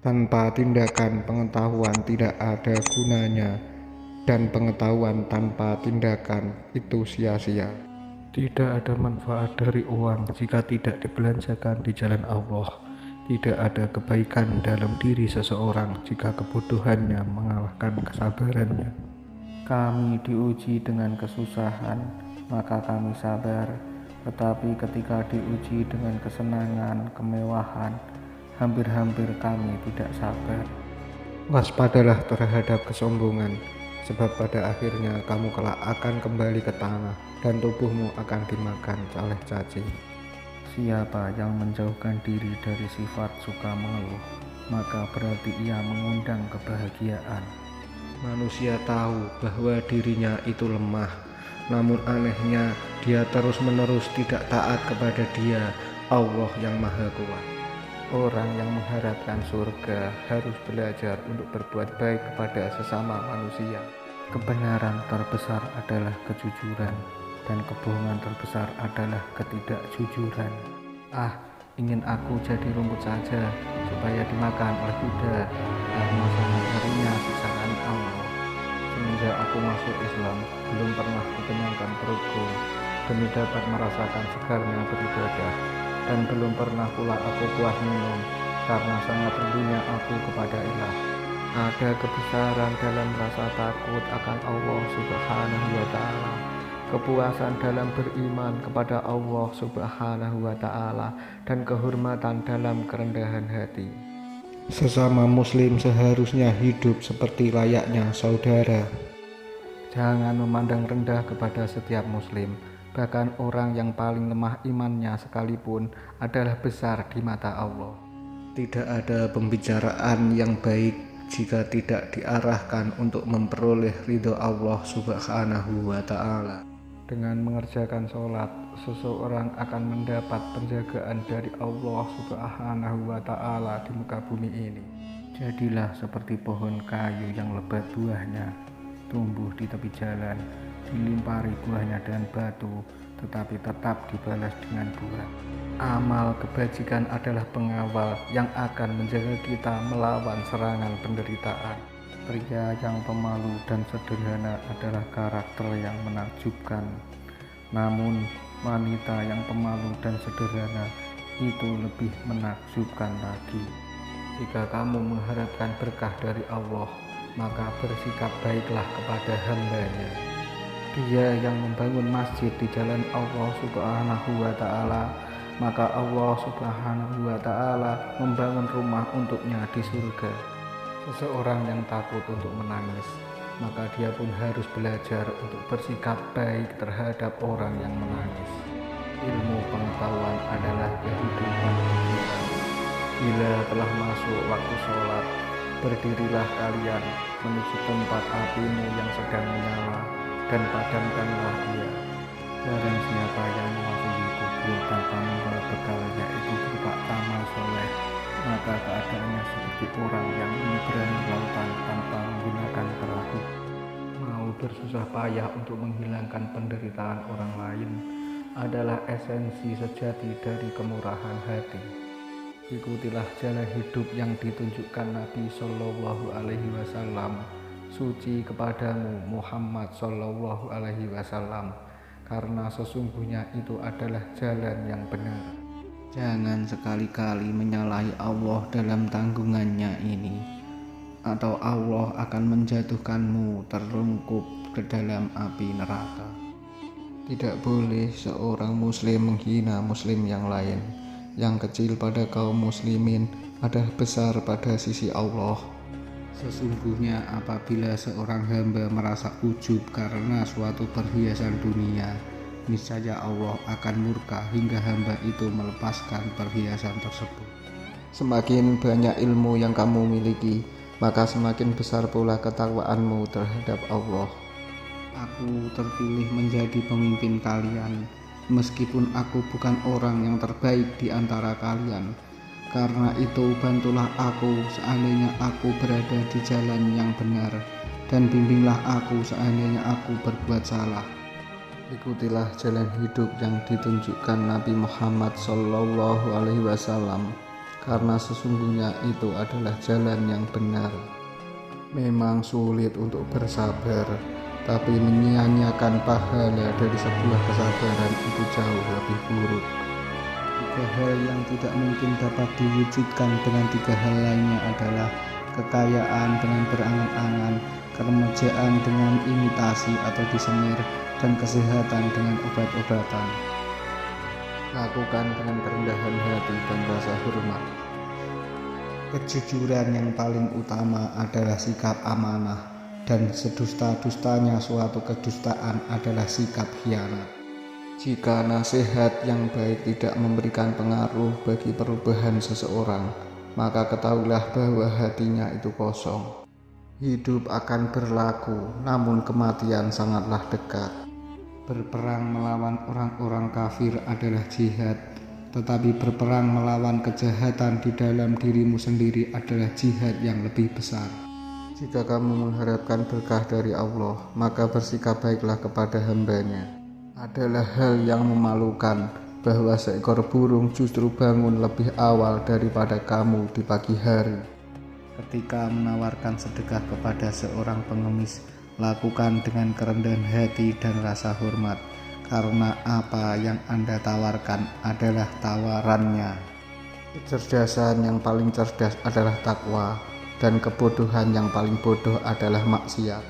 Tanpa tindakan, pengetahuan tidak ada gunanya, dan pengetahuan tanpa tindakan itu sia-sia. Tidak ada manfaat dari uang jika tidak dibelanjakan di jalan Allah. Tidak ada kebaikan dalam diri seseorang jika kebodohannya mengalahkan kesabarannya. Kami diuji dengan kesusahan, maka kami sabar. Tetapi ketika diuji dengan kesenangan, kemewahan, hampir-hampir kami tidak sabar. Waspadalah terhadap kesombongan, sebab pada akhirnya kamu kelak akan kembali ke tanah, dan tubuhmu akan dimakan oleh cacing. Siapa yang menjauhkan diri dari sifat suka mengeluh, maka berarti ia mengundang kebahagiaan. Manusia tahu bahwa dirinya itu lemah, namun anehnya dia terus-menerus tidak taat kepada Dia, Allah yang Maha Kuat. Orang yang mengharapkan surga harus belajar untuk berbuat baik kepada sesama manusia. Kebenaran terbesar adalah kejujuran, dan kebohongan terbesar adalah ketidakjujuran. Ingin aku jadi rumput saja, supaya dimakan oleh kuda, karena sangat ngerinya siksaan Allah. Semenjak aku masuk Islam, belum pernah kukenyangkan perutku, demi dapat merasakan segarnya beribadah, dan belum pernah pula aku puas minum, karena sangat rindunya aku kepada Ilah. Ada kebesaran dalam rasa takut akan Allah Subhanahu wa Ta'ala, kepuasan dalam beriman kepada Allah Subhanahu wa Ta'ala, dan kehormatan dalam kerendahan hati. Sesama muslim seharusnya hidup seperti layaknya saudara. Jangan memandang rendah kepada setiap muslim, bahkan orang yang paling lemah imannya sekalipun adalah besar di mata Allah. Tidak ada pembicaraan yang baik jika tidak diarahkan untuk memperoleh ridho Allah Subhanahu wa Ta'ala. Dengan mengerjakan sholat, seseorang akan mendapat penjagaan dari Allah Subhanahu wa Ta'ala di muka bumi ini. Jadilah seperti pohon kayu yang lebat buahnya, tumbuh di tepi jalan, dilimpari buahnya dengan batu, tetapi tetap dibalas dengan buah. Amal kebajikan adalah pengawal yang akan menjaga kita melawan serangan penderitaan. Pria yang pemalu dan sederhana adalah karakter yang menakjubkan. Namun, wanita yang pemalu dan sederhana itu lebih menakjubkan lagi. Jika kamu mengharapkan berkah dari Allah, maka bersikap baiklah kepada hamba-Nya. Dia yang membangun masjid di jalan Allah Subhanahu wa Ta'ala, maka Allah Subhanahu wa Ta'ala membangun rumah untuknya di surga. Seseorang yang takut untuk menangis, maka dia pun harus belajar untuk bersikap baik terhadap orang yang menangis. Ilmu pengetahuan adalah kehidupan pikiran. Bila telah masuk waktu sholat, berdirilah kalian menuju tempat apimu yang sedang menyala, dan padamkanlah dia. Barang siapa yang memasuki kubur tanpa membawa bekal, yaitu berupa amal soleh, maka keadaannya seperti orang yang menyeberangi lautan tanpa menggunakan perahu. Mau bersusah payah untuk menghilangkan penderitaan orang lain adalah esensi sejati dari kemurahan hati. Ikutilah jalan hidup yang ditunjukkan Nabi Shallallahu Alaihi Wasallam. Suci kepadamu Muhammad Shallallahu Alaihi Wasallam, karena sesungguhnya itu adalah jalan yang benar. Jangan sekali-kali menyalahi Allah dalam tanggungannya ini, atau Allah akan menjatuhkanmu terlungkup ke dalam api neraka. Tidak boleh seorang muslim menghina muslim yang lain. Yang kecil pada kaum muslimin adalah besar pada sisi Allah. Sesungguhnya apabila seorang hamba merasa ujub karena suatu perhiasan dunia, niscaya Allah akan murka hingga hamba itu melepaskan perhiasan tersebut. Semakin banyak ilmu yang kamu miliki, maka semakin besar pula ketakwaanmu terhadap Allah. Aku terpilih menjadi pemimpin kalian, meskipun aku bukan orang yang terbaik di antara kalian. Karena itu bantulah aku seandainya aku berada di jalan yang benar, dan bimbinglah aku seandainya aku berbuat salah. Ikutilah jalan hidup yang ditunjukkan Nabi Muhammad Sallallahu Alaihi Wasallam. karena sesungguhnya itu adalah jalan yang benar. Memang sulit untuk bersabar, tapi menyia-nyiakan pahala dari sebuah kesabaran itu jauh lebih buruk. 3 hal yang tidak mungkin dapat diwujudkan dengan 3 hal lainnya adalah kekayaan dengan berangan-angan, keremajaan dengan imitasi atau disemir, dan kesehatan dengan obat-obatan. Lakukan dengan kerendahan hati dan rasa hormat. Kejujuran yang paling utama adalah sikap amanah, dan sedusta-dustanya suatu kedustaan adalah sikap khianat. Jika nasihat yang baik tidak memberikan pengaruh bagi perubahan seseorang, maka ketahuilah bahwa hatinya itu kosong. Hidup akan berlaku, namun kematian sangatlah dekat. Berperang melawan orang-orang kafir adalah jihad, tetapi berperang melawan kejahatan di dalam dirimu sendiri adalah jihad yang lebih besar. Jika kamu mengharapkan berkah dari Allah, maka bersikap baiklah kepada hamba-Nya. Adalah hal yang memalukan bahwa seekor burung justru bangun lebih awal daripada kamu di pagi hari. Ketika menawarkan sedekah kepada seorang pengemis, lakukan dengan kerendahan hati dan rasa hormat, karena apa yang Anda tawarkan adalah tawarannya. Kecerdasan yang paling cerdas adalah takwa, dan kebodohan yang paling bodoh adalah maksiat.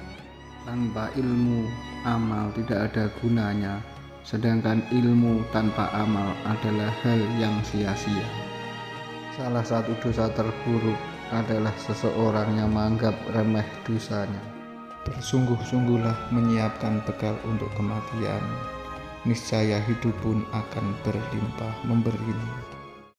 Tanpa ilmu, amal tidak ada gunanya, sedangkan ilmu tanpa amal adalah hal yang sia-sia. Salah satu dosa terburuk adalah seseorang yang menganggap remeh dosanya. Bersungguh-sungguhlah menyiapkan bekal untuk kematian, niscaya hidup pun akan berlimpah memberimu.